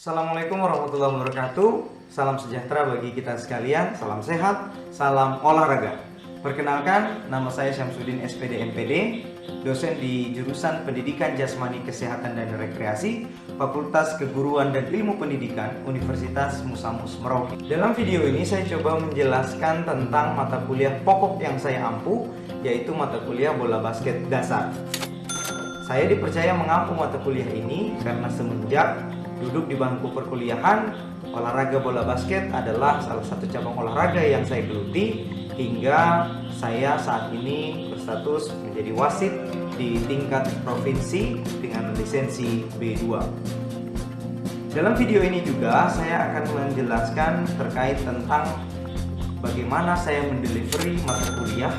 Assalamualaikum warahmatullahi wabarakatuh. Salam sejahtera bagi kita sekalian. Salam sehat, salam olahraga. Perkenalkan, nama saya Syamsuddin SPD MPD, dosen di jurusan Pendidikan Jasmani Kesehatan dan Rekreasi, Fakultas Keguruan dan Ilmu Pendidikan, Universitas Musamus Merauke. Dalam video ini saya coba menjelaskan tentang mata kuliah pokok yang saya ampuh, yaitu mata kuliah bola basket dasar. Saya dipercaya mengampu mata kuliah ini karena semenjak duduk di bangku perkuliahan, olahraga bola basket adalah salah satu cabang olahraga yang saya geluti hingga saya saat ini berstatus menjadi wasit di tingkat provinsi dengan lisensi B2. Dalam video ini juga saya akan menjelaskan terkait tentang bagaimana saya mendelivery mata kuliah,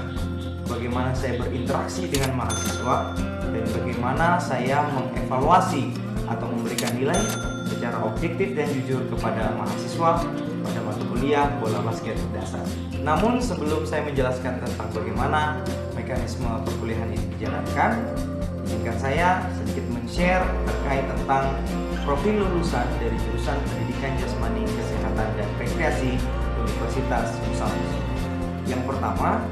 bagaimana saya berinteraksi dengan mahasiswa, dan bagaimana saya mengevaluasi atau memberikan nilai secara objektif dan jujur kepada mahasiswa pada mata kuliah bola basket dasar. Namun sebelum saya menjelaskan tentang bagaimana mekanisme perkuliahan ini dijalankan, izinkan saya sedikit men-share terkait tentang profil lulusan dari jurusan Pendidikan Jasmani Kesehatan dan Rekreasi Universitas Musamus. Yang pertama,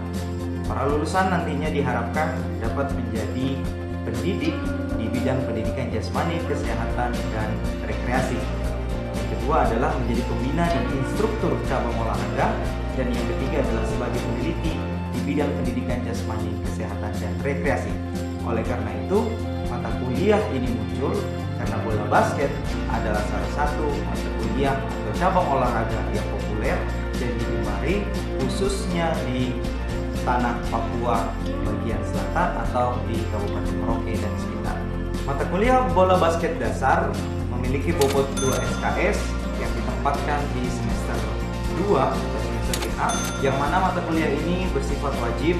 para lulusan nantinya diharapkan dapat menjadi pendidik di bidang pendidikan jasmani, kesehatan, dan rekreasi. Yang kedua adalah menjadi pembina dan instruktur cabang olahraga. Dan yang ketiga adalah sebagai peneliti di bidang pendidikan jasmani, kesehatan, dan rekreasi. Oleh karena itu, mata kuliah ini muncul karena bola basket adalah salah satu mata kuliah atau cabang olahraga yang populer dan digemari khususnya di tanah Papua bagian selatan atau di Kabupaten Merauke dan sekitar. Mata kuliah bola basket dasar memiliki bobot 2 SKS yang ditempatkan di semester 2 atau semester genap, yang mana mata kuliah ini bersifat wajib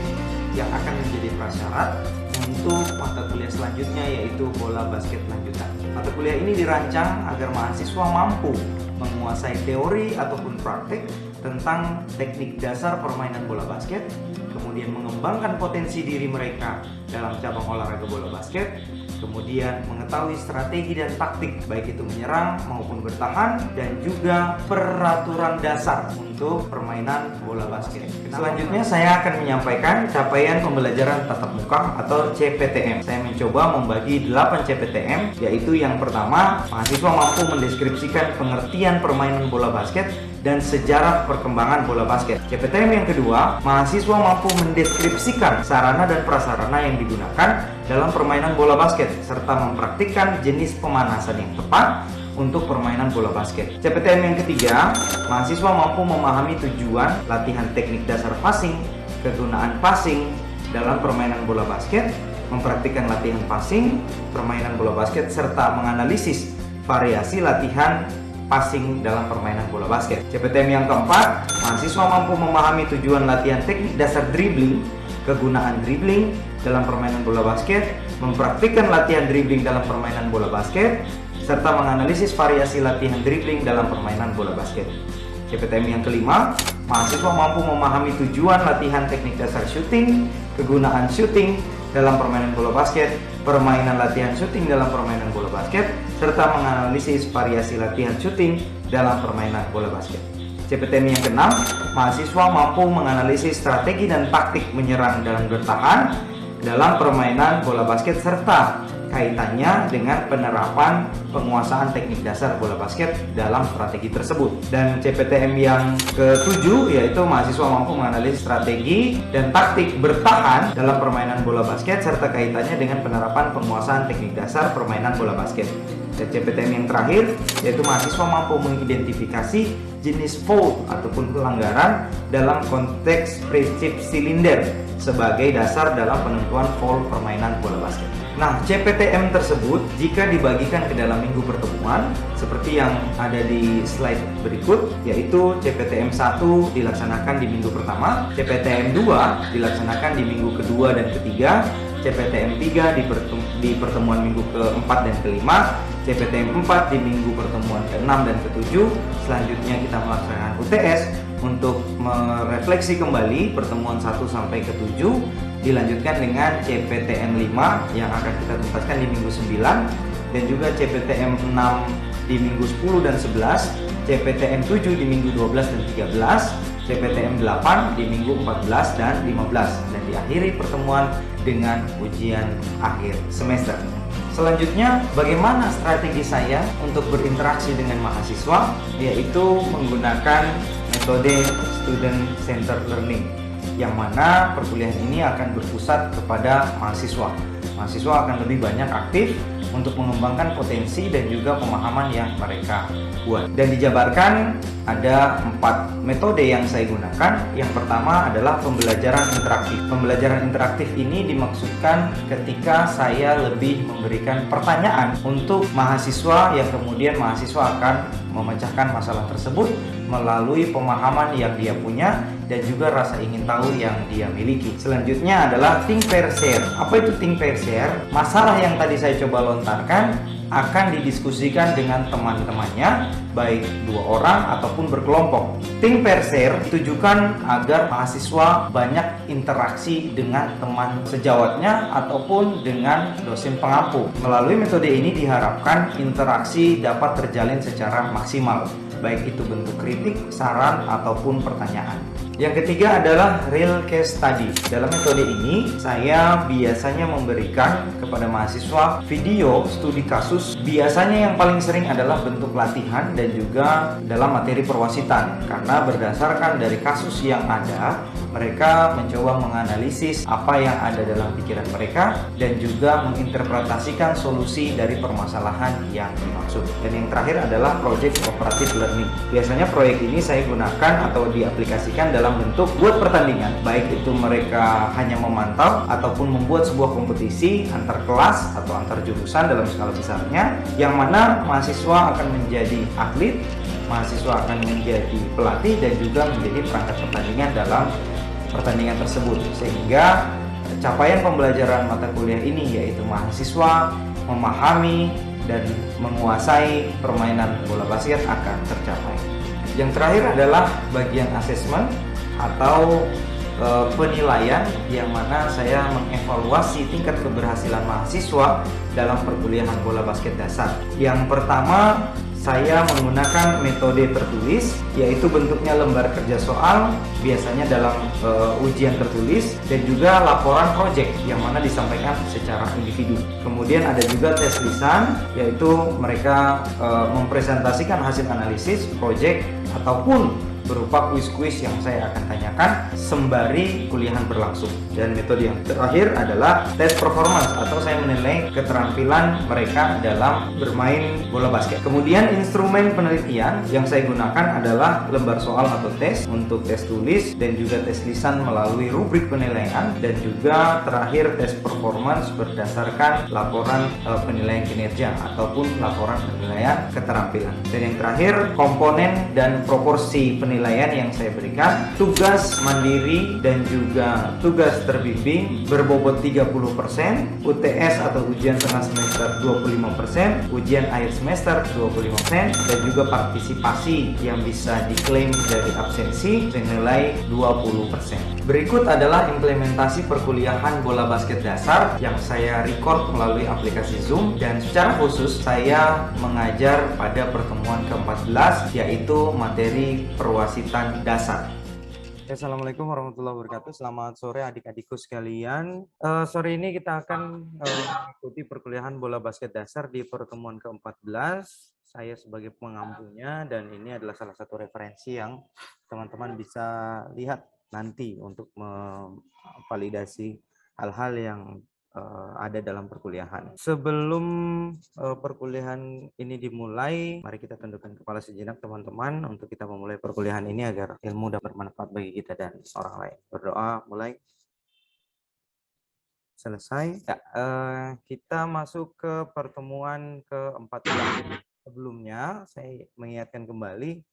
yang akan menjadi prasyarat untuk mata kuliah selanjutnya, yaitu bola basket lanjutan. Mata kuliah ini dirancang agar mahasiswa mampu menguasai teori ataupun praktik tentang teknik dasar permainan bola basket, kemudian mengembangkan potensi diri mereka dalam cabang olahraga bola basket, kemudian mengetahui strategi dan taktik baik itu menyerang maupun bertahan, dan juga peraturan dasar untuk permainan bola basket. Selanjutnya saya akan menyampaikan capaian pembelajaran tatap muka atau CPTM. Saya mencoba membagi 8 CPTM, yaitu yang pertama, mahasiswa mampu mendeskripsikan pengertian permainan bola basket dan sejarah perkembangan bola basket. CPTM yang kedua, mahasiswa mampu mendeskripsikan sarana dan prasarana yang digunakan dalam permainan bola basket serta mempraktikkan jenis pemanasan yang tepat untuk permainan bola basket. CPTM yang ketiga, mahasiswa mampu memahami tujuan latihan teknik dasar passing, kegunaan passing dalam permainan bola basket, mempraktikkan latihan passing, permainan bola basket, serta menganalisis variasi latihan passing dalam permainan bola basket. CPTM yang keempat, mahasiswa mampu memahami tujuan latihan teknik dasar dribbling, kegunaan dribbling dalam permainan bola basket, mempraktikkan latihan dribbling dalam permainan bola basket, serta menganalisis variasi latihan dribbling dalam permainan bola basket. CPTM yang kelima, mahasiswa mampu memahami tujuan latihan teknik dasar shooting, kegunaan shooting dalam permainan bola basket, permainan latihan shooting dalam permainan bola basket, serta menganalisis variasi latihan shooting dalam permainan bola basket. CPTM yang keenam, mahasiswa mampu menganalisis strategi dan taktik menyerang dan bertahan dalam permainan bola basket serta kaitannya dengan penerapan penguasaan teknik dasar bola basket dalam strategi tersebut. Dan CPTM yang ketujuh, yaitu mahasiswa mampu menganalisis strategi dan taktik bertahan dalam permainan bola basket serta kaitannya dengan penerapan penguasaan teknik dasar permainan bola basket. Dan CPTM yang terakhir, yaitu mahasiswa mampu mengidentifikasi jenis foul ataupun pelanggaran dalam konteks prinsip silinder sebagai dasar dalam penentuan foul permainan bola basket. Nah, CPTM tersebut jika dibagikan ke dalam minggu pertemuan seperti yang ada di slide berikut, yaitu CPTM 1 dilaksanakan di minggu pertama, CPTM 2 dilaksanakan di minggu kedua dan ketiga, CPTM 3 di pertemuan minggu keempat dan kelima, CPTM 4 di minggu pertemuan ke-6 dan ke-7. Selanjutnya kita melaksanakan UTS untuk merefleksi kembali pertemuan 1 sampai ke-7. Dilanjutkan dengan CPTM 5 yang akan kita tuntaskan di minggu 9, dan juga CPTM 6 di minggu 10 dan 11, CPTN 7 di minggu 12 dan 13, CPTN 8 di minggu 14 dan 15, dan diakhiri pertemuan dengan ujian akhir semester. Selanjutnya, bagaimana strategi saya untuk berinteraksi dengan mahasiswa, yaitu menggunakan metode Student Centered Learning, yang mana perkuliahan ini akan berpusat kepada mahasiswa. Mahasiswa akan lebih banyak aktif untuk mengembangkan potensi dan juga pemahaman yang mereka buat. Dan dijabarkan ada 4 metode yang saya gunakan. Yang pertama adalah pembelajaran interaktif. Pembelajaran interaktif ini dimaksudkan ketika saya lebih memberikan pertanyaan untuk mahasiswa yang kemudian mahasiswa akan memecahkan masalah tersebut melalui pemahaman yang dia punya dan juga rasa ingin tahu yang dia miliki. Selanjutnya adalah think pair share. Apa itu think pair share? Masalah yang tadi saya coba lontarkan akan didiskusikan dengan teman-temannya, baik 2 orang ataupun berkelompok. Think pair share ditujukan agar mahasiswa banyak interaksi dengan teman sejawatnya ataupun dengan dosen pengampu. Melalui metode ini diharapkan interaksi dapat terjalin secara maksimal, baik itu bentuk kritik, saran, ataupun pertanyaan. Yang ketiga adalah real case study. Dalam metode ini, saya biasanya memberikan kepada mahasiswa video studi kasus. Biasanya yang paling sering adalah bentuk latihan dan juga dalam materi perwasitan. Karena berdasarkan dari kasus yang ada, mereka mencoba menganalisis apa yang ada dalam pikiran mereka dan juga menginterpretasikan solusi dari permasalahan yang dimaksud. Dan yang terakhir adalah project cooperative learning. Biasanya proyek ini saya gunakan atau diaplikasikan dalam bentuk buat pertandingan, baik itu mereka hanya memantau ataupun membuat sebuah kompetisi antar kelas atau antar jurusan dalam skala besarnya, yang mana mahasiswa akan menjadi atlet, mahasiswa akan menjadi pelatih dan juga menjadi perangkat pertandingan dalam pertandingan tersebut, sehingga capaian pembelajaran mata kuliah ini yaitu mahasiswa memahami dan menguasai permainan bola basket akan tercapai. Yang terakhir adalah bagian asesmen atau penilaian, yang mana saya mengevaluasi tingkat keberhasilan mahasiswa dalam perkuliahan bola basket dasar. Yang pertama, saya menggunakan metode tertulis, yaitu bentuknya lembar kerja soal, biasanya dalam ujian tertulis, dan juga laporan proyek yang mana disampaikan secara individu. Kemudian ada juga tes lisan, yaitu mereka mempresentasikan hasil analisis proyek ataupun berupa kuis-kuis yang saya akan tanyakan sembari kuliahan berlangsung. Dan metode yang terakhir adalah tes performance, atau saya menilai keterampilan mereka dalam bermain bola basket. Kemudian instrumen penelitian yang saya gunakan adalah lembar soal atau tes untuk tes tulis dan juga tes lisan melalui rubrik penilaian, dan juga terakhir tes performance berdasarkan laporan penilaian kinerja ataupun laporan penilaian keterampilan. Dan yang terakhir, komponen dan proporsi penilaian yang saya berikan: tugas mandiri dan juga tugas terbimbing berbobot 30%, UTS atau ujian tengah semester 25%, ujian akhir semester 25%, dan juga partisipasi yang bisa diklaim dari absensi senilai 20%. Berikut adalah implementasi perkuliahan bola basket dasar yang saya record melalui aplikasi Zoom, dan secara khusus saya mengajar pada pertemuan ke-14, yaitu materi perwasitan dasar. Assalamualaikum warahmatullahi wabarakatuh. Selamat sore adik-adikku sekalian. Sore ini kita akan mengikuti perkuliahan bola basket dasar di pertemuan ke-14. Saya sebagai pengampunya, dan ini adalah salah satu referensi yang teman-teman bisa lihat nanti untuk memvalidasi hal-hal yang ada dalam perkuliahan. Sebelum perkuliahan ini dimulai, mari kita tundukkan kepala sejenak teman-teman untuk kita memulai perkuliahan ini agar ilmu dapat bermanfaat bagi kita dan orang lain. Berdoa, mulai. Selesai. Ya, kita masuk ke pertemuan ke-14. Sebelumnya saya mengingatkan kembali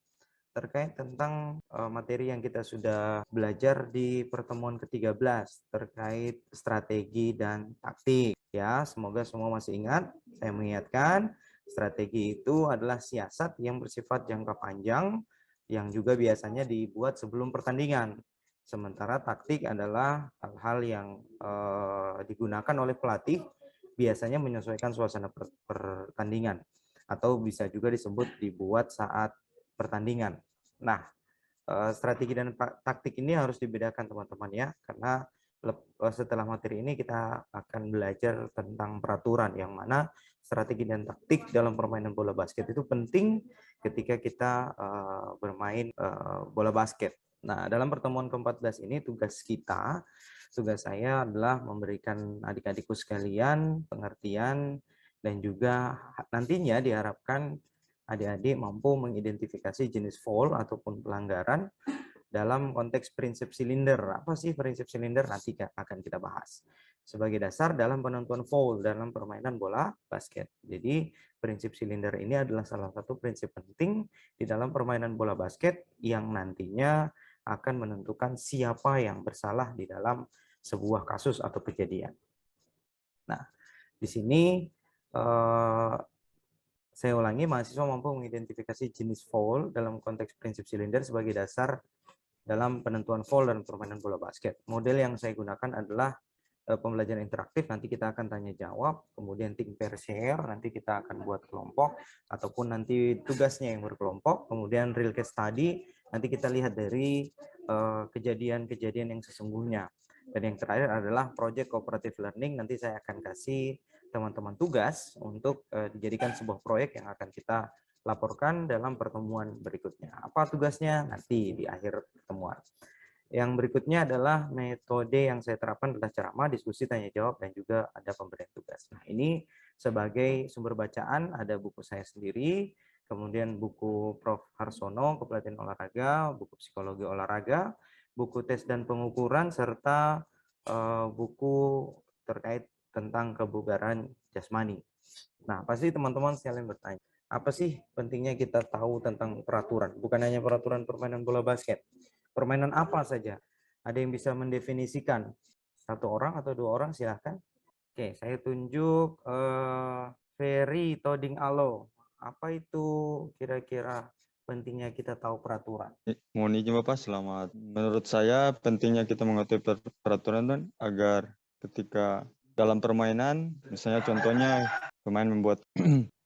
terkait tentang materi yang kita sudah belajar di pertemuan ke-13 terkait strategi dan taktik. Ya, semoga semua masih ingat. Saya mengingatkan, strategi itu adalah siasat yang bersifat jangka panjang yang juga biasanya dibuat sebelum pertandingan. Sementara taktik adalah hal-hal yang digunakan oleh pelatih biasanya menyesuaikan suasana pertandingan. atau bisa juga disebut dibuat saat pertandingan. Nah, strategi dan taktik ini harus dibedakan teman-teman ya, karena setelah materi ini kita akan belajar tentang peraturan, yang mana strategi dan taktik dalam permainan bola basket itu penting ketika kita bermain bola basket. Nah, dalam pertemuan ke-14 ini tugas saya adalah memberikan adik-adikku sekalian pengertian dan juga nantinya diharapkan adik-adik mampu mengidentifikasi jenis foul ataupun pelanggaran dalam konteks prinsip silinder. Apa sih prinsip silinder? Nanti akan kita bahas. Sebagai dasar dalam penentuan foul dalam permainan bola basket. Jadi prinsip silinder ini adalah salah satu prinsip penting di dalam permainan bola basket yang nantinya akan menentukan siapa yang bersalah di dalam sebuah kasus atau kejadian. Nah, di sini saya ulangi, mahasiswa mampu mengidentifikasi jenis foul dalam konteks prinsip silinder sebagai dasar dalam penentuan foul dan permainan bola basket. Model yang saya gunakan adalah pembelajaran interaktif, nanti kita akan tanya jawab, kemudian think pair share, nanti kita akan buat kelompok, ataupun nanti tugasnya yang berkelompok, kemudian real case study, nanti kita lihat dari kejadian-kejadian yang sesungguhnya. Dan yang terakhir adalah project cooperative learning, nanti saya akan kasih teman-teman tugas untuk dijadikan sebuah proyek yang akan kita laporkan dalam pertemuan berikutnya. Apa tugasnya? Nanti di akhir pertemuan. Yang berikutnya adalah metode yang saya terapkan adalah ceramah, diskusi, tanya jawab, dan juga ada pemberian tugas. Nah, ini sebagai sumber bacaan ada buku saya sendiri, kemudian buku Prof. Harsono, Kepelatihan Olahraga, buku Psikologi Olahraga, buku tes dan pengukuran, serta buku terkait tentang kebugaran jasmani. Nah, pasti teman-teman sekalian bertanya, apa sih pentingnya kita tahu tentang peraturan? Bukan hanya peraturan permainan bola basket. Permainan apa saja? Ada yang bisa mendefinisikan? Satu orang atau dua orang, silahkan. Oke, saya tunjuk Ferry Toding Alo. Apa itu kira-kira pentingnya kita tahu peraturan? Mohon izin Bapak, selamat. Menurut saya pentingnya kita mengetahui peraturan kan agar ketika dalam permainan, misalnya contohnya pemain membuat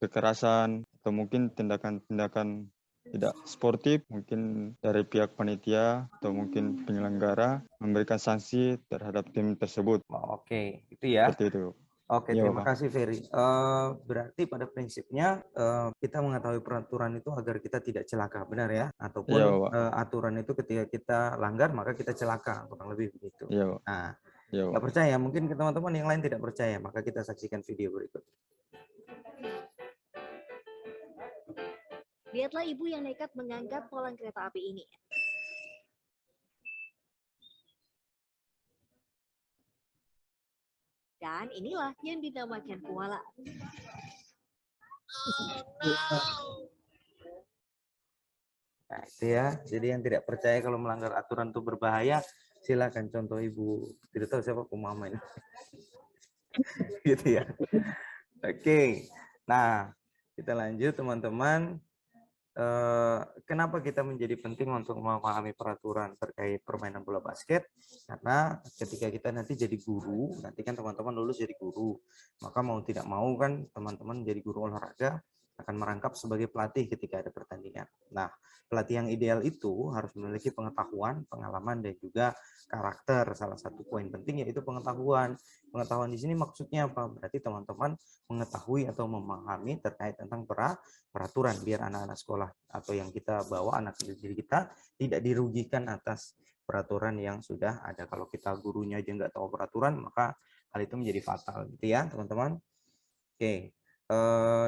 kekerasan atau mungkin tindakan-tindakan tidak sportif, mungkin dari pihak panitia atau mungkin penyelenggara memberikan sanksi terhadap tim tersebut. Oke, itu ya. Seperti itu. Oke, Ya, terima Bapak. kasih Ferry. Berarti pada prinsipnya kita mengetahui peraturan itu agar kita tidak celaka, benar ya? Ataupun Ya, Bapak. aturan itu ketika kita langgar maka kita celaka, kurang lebih begitu. Ya, Bapak. Nah, Ya, nggak Bapak. percaya, mungkin teman-teman yang lain tidak percaya, maka kita saksikan video berikut. Lihatlah ibu yang nekat mengangkat polang kereta api ini. Dan inilah yang dinamakan koala. Nah, itu ya. Jadi yang tidak percaya kalau melanggar aturan itu berbahaya, silakan contoh ibu. Tidak tahu siapa pemama ini. Gitu ya. Oke. Nah, kita lanjut teman-teman. Kenapa kita menjadi penting untuk memahami peraturan terkait permainan bola basket? Karena ketika kita nanti jadi guru, nanti kan teman-teman lulus jadi guru, maka mau tidak mau kan teman-teman jadi guru olahraga akan merangkap sebagai pelatih ketika ada pertandingan. Nah, pelatih yang ideal itu harus memiliki pengetahuan, pengalaman, dan juga karakter. Salah satu poin penting yaitu pengetahuan. Pengetahuan di sini maksudnya apa? Berarti teman-teman mengetahui atau memahami terkait tentang peraturan, biar anak-anak sekolah atau yang kita bawa, anak didik kita, tidak dirugikan atas peraturan yang sudah ada. Kalau kita gurunya aja nggak tahu peraturan, maka hal itu menjadi fatal, gitu ya teman-teman. Oke,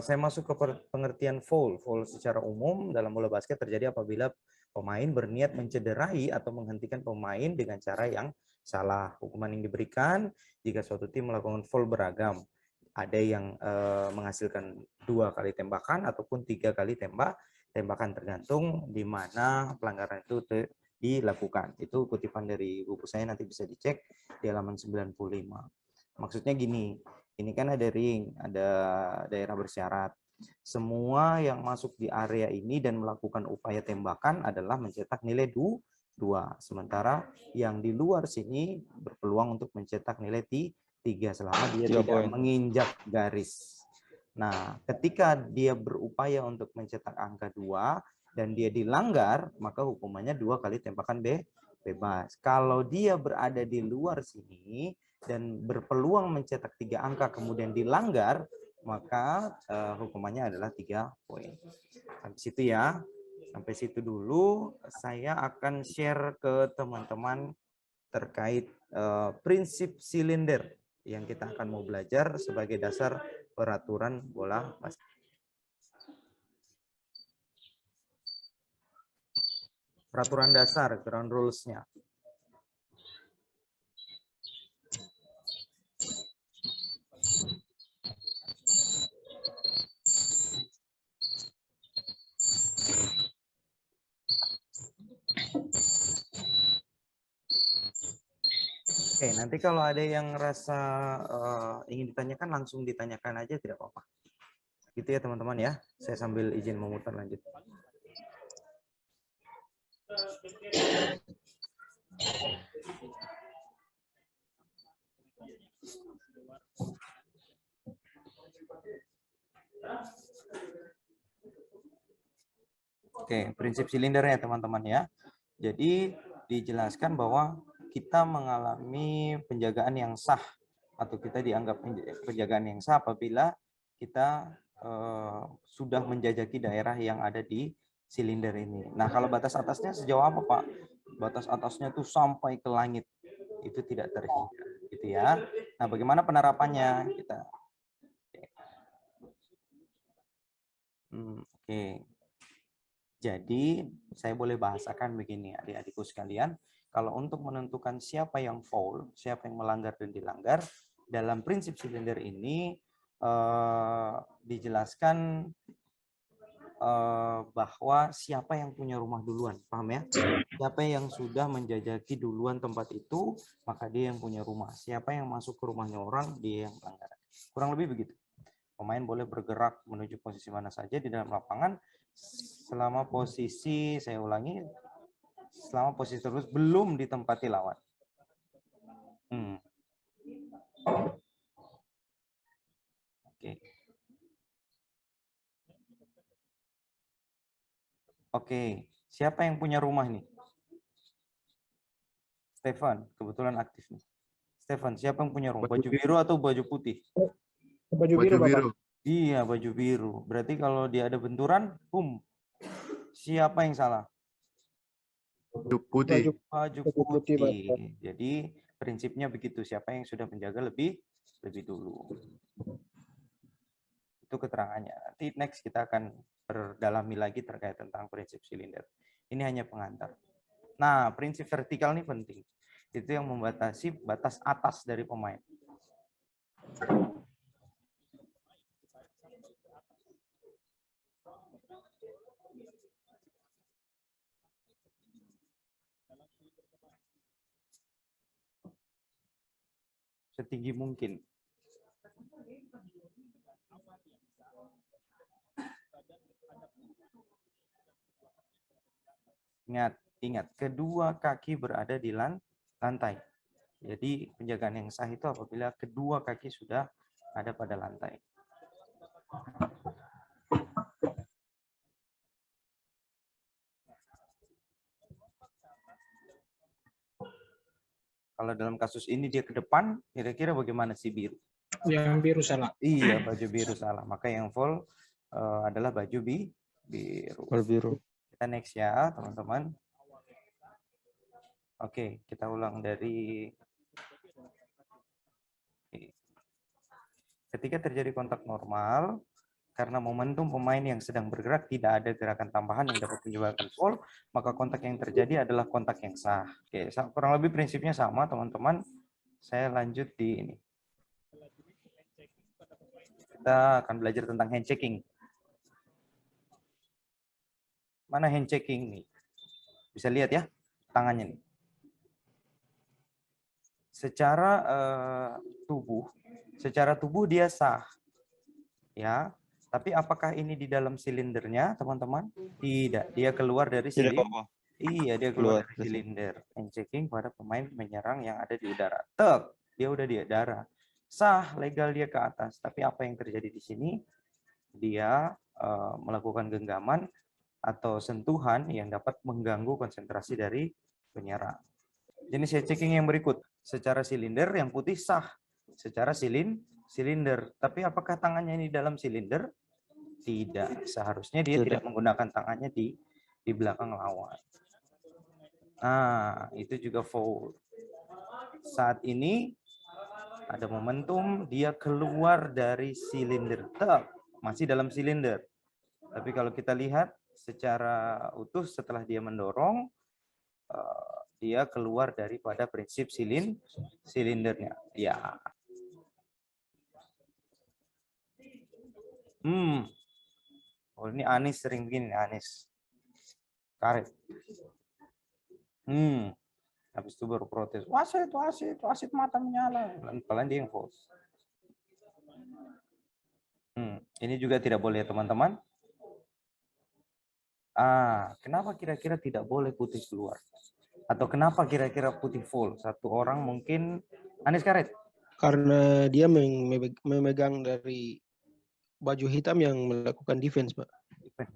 saya masuk ke pengertian foul. Foul secara umum dalam bola basket terjadi apabila pemain berniat mencederai atau menghentikan pemain dengan cara yang salah. Hukuman yang diberikan jika suatu tim melakukan foul beragam. Ada yang menghasilkan 2 kali tembakan ataupun 3 kali tembakan, tergantung di mana pelanggaran itu dilakukan. Itu kutipan dari buku saya, nanti bisa dicek di halaman 95. Maksudnya gini, ini kan ada ring, ada daerah bersyarat. Semua yang masuk di area ini dan melakukan upaya tembakan adalah mencetak nilai 2. Sementara yang di luar sini berpeluang untuk mencetak nilai 3 selama dia 3 tidak poin. menginjak garis. Nah, ketika dia berupaya untuk mencetak angka 2 dan dia dilanggar, maka hukumannya 2 kali tembakan bebas. Kalau dia berada di luar sini dan berpeluang mencetak 3 angka kemudian dilanggar, maka hukumannya adalah 3 poin. Sampai situ ya. Sampai situ dulu. Saya akan share ke teman-teman terkait prinsip silinder yang kita akan mau belajar sebagai dasar peraturan bola basket. Peraturan dasar, ground rules-nya. Oke, nanti kalau ada yang rasa ingin ditanyakan, langsung ditanyakan aja, tidak apa-apa. Gitu ya teman-teman ya. Saya sambil izin memutar lanjut. Oke, prinsip silinder ya teman-teman ya. Jadi dijelaskan bahwa kita mengalami penjagaan yang sah atau kita dianggap penjagaan yang sah apabila kita sudah menjajaki daerah yang ada di silinder ini. Nah, kalau batas atasnya sejauh apa, Pak? Batas atasnya tuh sampai ke langit. Itu tidak terhingga, gitu ya. Nah, bagaimana penerapannya? Kita Oke. Jadi, saya boleh bahasakan begini, adik-adikku sekalian. Kalau untuk menentukan siapa yang foul, siapa yang melanggar dan dilanggar, dalam prinsip silinder ini dijelaskan bahwa siapa yang punya rumah duluan, paham ya? Siapa yang sudah menjajaki duluan tempat itu, maka dia yang punya rumah. Siapa yang masuk ke rumahnya orang, dia yang melanggar. Kurang lebih begitu. Pemain boleh bergerak menuju posisi mana saja di dalam lapangan selama posisi, saya ulangi, selama posisi tersebut belum ditempati lawan. Oke. Oke, siapa yang punya rumah nih? Stefan, kebetulan aktif nih. Stefan, siapa yang punya rumah? Baju biru atau baju putih? Baju biru, Bapak. Iya, baju biru. Berarti kalau dia ada benturan, siapa yang salah? Baju putih. Baju putih. Jadi prinsipnya begitu. Siapa yang sudah menjaga lebih dulu. Itu keterangannya. Nanti next kita akan berdalami lagi terkait tentang prinsip silinder. Ini hanya pengantar. Nah, prinsip vertikal ini penting. Itu yang membatasi batas atas dari pemain. Setinggi mungkin. Ingat, kedua kaki berada di lantai. Jadi penjagaan yang sah itu apabila kedua kaki sudah ada pada lantai. Kalau dalam kasus ini dia ke depan, kira-kira bagaimana si biru? Yang biru salah. Iya, baju biru salah. Maka yang full adalah baju biru. Kita next ya, teman-teman. Oke, kita ulang dari ketika terjadi kontak normal, karena momentum pemain yang sedang bergerak tidak ada gerakan tambahan yang dapat menyebabkan foul, maka kontak yang terjadi adalah kontak yang sah. Oke, kurang lebih prinsipnya sama, teman-teman. Saya lanjut di ini. Kita akan belajar tentang hand checking. Mana hand checking nih? Bisa lihat ya, tangannya nih. Secara tubuh dia sah. Ya, tapi apakah ini di dalam silindernya, teman-teman? Tidak, dia keluar dari silinder. Iya, dia keluar dari silinder. Hand checking pada pemain menyerang yang ada di udara. Tek, dia udah di udara. Sah, legal dia ke atas. Tapi apa yang terjadi di sini? dia melakukan genggaman atau sentuhan yang dapat mengganggu konsentrasi dari penyerang. Jenis head checking yang berikut, secara silinder yang putih sah, secara silinder. Tapi apakah tangannya ini dalam silinder? Tidak, seharusnya dia tidak menggunakan tangannya di belakang lawan. Nah, itu juga foul. Saat ini ada momentum dia keluar dari silinder, tetap masih dalam silinder. Tapi kalau kita lihat secara utuh setelah dia mendorong, dia keluar daripada prinsip silindernya. Ya. Oh, ini Anis sering begini, Anis. Karet. Habis itu baru protes. Wasit mata menyala. Pelan dia yang foul. Ini juga tidak boleh, teman-teman. Kenapa kira-kira tidak boleh putih keluar? Atau kenapa kira-kira putih full? Satu orang mungkin Anis Karet. Karena dia memegang dari baju hitam yang melakukan defense, Pak.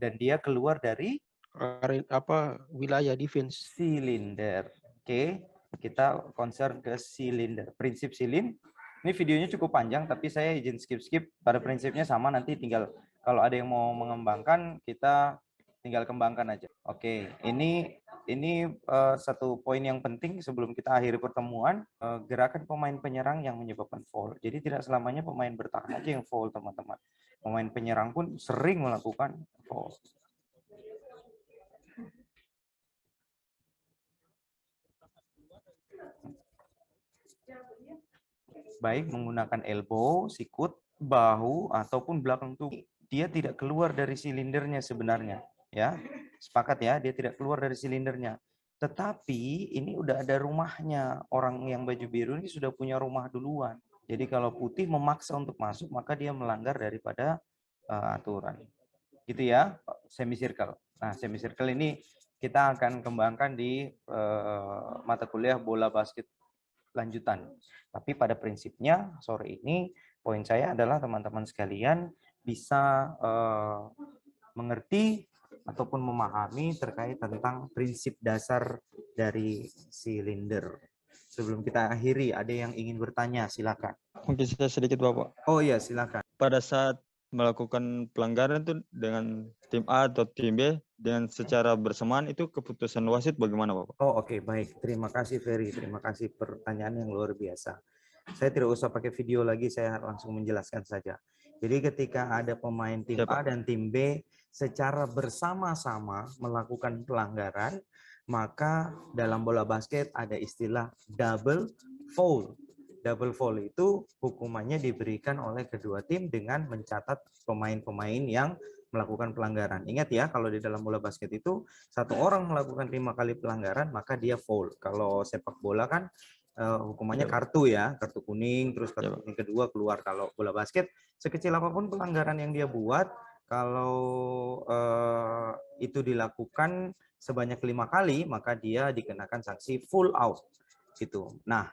Dan dia keluar dari wilayah defense. Silinder. Oke, kita concern ke silinder. Prinsip silinder. Ini videonya cukup panjang, tapi saya izin skip. Pada prinsipnya sama, nanti tinggal kalau ada yang mau mengembangkan, kita tinggal kembangkan aja. Oke, ini satu poin yang penting sebelum kita akhiri pertemuan, gerakan pemain penyerang yang menyebabkan foul. Jadi tidak selamanya pemain bertahan aja yang foul, teman-teman. Pemain penyerang pun sering melakukan foul. Baik menggunakan elbow, sikut, bahu, ataupun belakang tubuh. Dia tidak keluar dari silindernya sebenarnya. Ya, sepakat ya, dia tidak keluar dari silindernya. Tetapi ini udah ada rumahnya. Orang yang baju biru ini sudah punya rumah duluan. Jadi kalau putih memaksa untuk masuk, maka dia melanggar daripada aturan. Gitu ya, semicircle. Nah, semicircle ini kita akan kembangkan di mata kuliah bola basket lanjutan. Tapi pada prinsipnya sore ini poin saya adalah teman-teman sekalian bisa mengerti ataupun memahami terkait tentang prinsip dasar dari silinder. Sebelum kita akhiri, ada yang ingin bertanya, silakan. Mungkin saya sedikit, Bapak. Oh iya, silakan. Pada saat melakukan pelanggaran itu dengan tim A atau tim B dengan secara bersamaan, itu keputusan wasit bagaimana, Bapak? Oh oke, baik. Terima kasih Ferry. Terima kasih pertanyaan yang luar biasa. Saya tidak usah pakai video lagi, saya langsung menjelaskan saja. Jadi ketika ada pemain tim A dan tim B secara bersama-sama melakukan pelanggaran, maka dalam bola basket ada istilah double foul. Double foul itu hukumannya diberikan oleh kedua tim dengan mencatat pemain-pemain yang melakukan pelanggaran. Ingat ya, kalau di dalam bola basket itu satu orang melakukan 5 kali pelanggaran, maka dia foul. Kalau sepak bola kan hukumannya kartu ya, kartu kuning, terus kartu kuning kedua keluar. Kalau bola basket, sekecil apapun pelanggaran yang dia buat, kalau itu dilakukan sebanyak 5 kali, maka dia dikenakan sanksi full out. Gitu. Nah,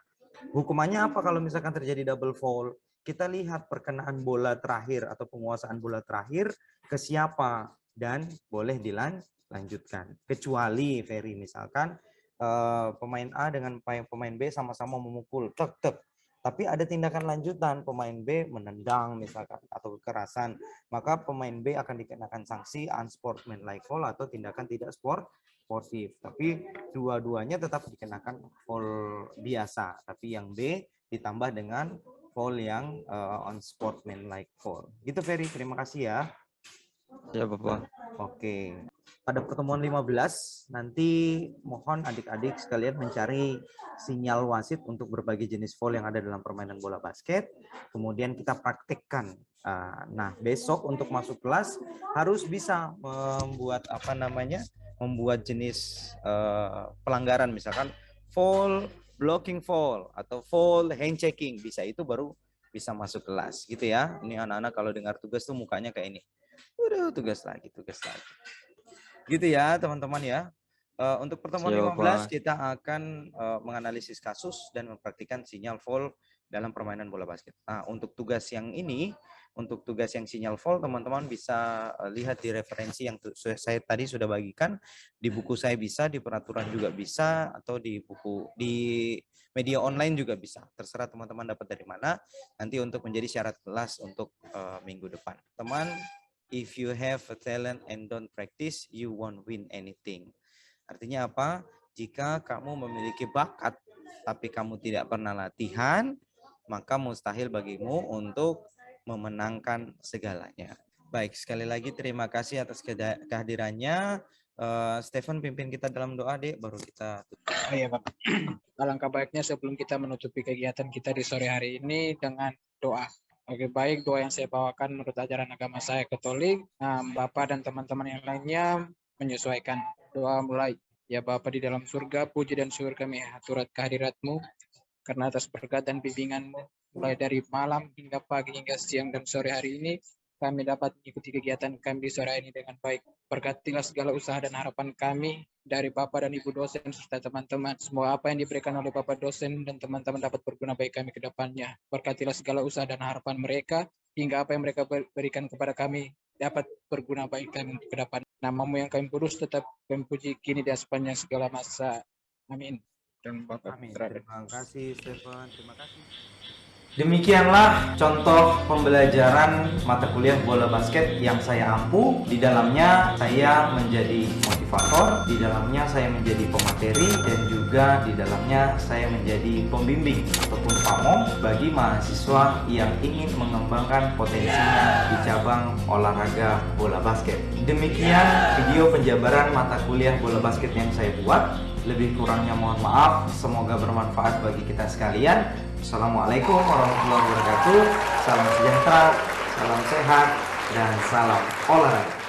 hukumannya apa kalau misalkan terjadi double foul? Kita lihat perkenaan bola terakhir atau penguasaan bola terakhir ke siapa dan boleh dilanjutkan. Kecuali Ferry misalkan pemain A dengan pemain B sama-sama memukul, tek. Tapi ada tindakan lanjutan, pemain B menendang misalkan atau kekerasan, maka pemain B akan dikenakan sanksi unsportsmanlike foul atau tindakan tidak sportif. Tapi dua-duanya tetap dikenakan foul biasa, tapi yang B ditambah dengan foul yang unsportsmanlike foul. Gitu Ferry, terima kasih ya. Ya Bapak. Oke. Pada pertemuan 15 nanti mohon adik-adik sekalian mencari sinyal wasit untuk berbagai jenis foul yang ada dalam permainan bola basket. Kemudian kita praktekkan. Nah, besok untuk masuk kelas harus bisa membuat membuat jenis pelanggaran, misalkan foul, blocking foul atau foul hand checking, bisa itu baru bisa masuk kelas gitu ya. Ini anak-anak kalau dengar tugas tuh mukanya kayak ini. Udah tugas lagi. Gitu ya teman-teman ya. Untuk pertemuan 15 kita akan menganalisis kasus dan mempraktikkan sinyal foul dalam permainan bola basket. Nah, untuk tugas yang ini Untuk tugas yang sinyal vol, teman-teman bisa lihat di referensi yang saya tadi sudah bagikan. Di buku saya bisa, di peraturan juga bisa, atau di media online juga bisa. Terserah teman-teman dapat dari mana. Nanti untuk menjadi syarat kelas untuk minggu depan. Teman, if you have a talent and don't practice, you won't win anything. Artinya apa? Jika kamu memiliki bakat, tapi kamu tidak pernah latihan, maka mustahil bagimu untuk memenangkan segalanya. Baik, sekali lagi terima kasih atas kehadirannya. Stephen pimpin kita dalam doa, Dek, baru kita tutup. Oh iya, Bapak. Alangkah baiknya sebelum kita menutupi kegiatan kita di sore hari ini dengan doa. Oke, baik, doa yang saya bawakan menurut ajaran agama saya Katolik. Bapak dan teman-teman yang lainnya menyesuaikan. Doa mulai. Ya Bapa di dalam surga, puji dan syukur kami haturat kehadirat-Mu, karena atas berkat dan bimbingan-Mu, mulai dari malam hingga pagi hingga siang dan sore hari ini, kami dapat mengikuti kegiatan kami di sore ini dengan baik. Berkatilah segala usaha dan harapan kami dari Bapak dan Ibu dosen serta teman-teman. Semua apa yang diberikan oleh Bapak dosen dan teman-teman dapat berguna bagi kami ke depannya. Berkatilah segala usaha dan harapan mereka, hingga apa yang mereka berikan kepada kami dapat berguna bagi kami ke depan. Namamu yang kami kudus tetap kami puji kini dan sepanjang segala masa. Amin. Dan Bapak Amin. terakhir. Terima kasih Stephen, terima kasih. Demikianlah contoh pembelajaran mata kuliah bola basket yang saya ampu. Di dalamnya saya menjadi motivator, di dalamnya saya menjadi pemateri, dan juga di dalamnya saya menjadi pembimbing ataupun pamong bagi mahasiswa yang ingin mengembangkan potensinya di cabang olahraga bola basket. Demikian video penjabaran mata kuliah bola basket yang saya buat. Lebih kurangnya mohon maaf, semoga bermanfaat bagi kita sekalian. Assalamualaikum warahmatullahi wabarakatuh. Salam sejahtera, salam sehat, dan salam olahraga.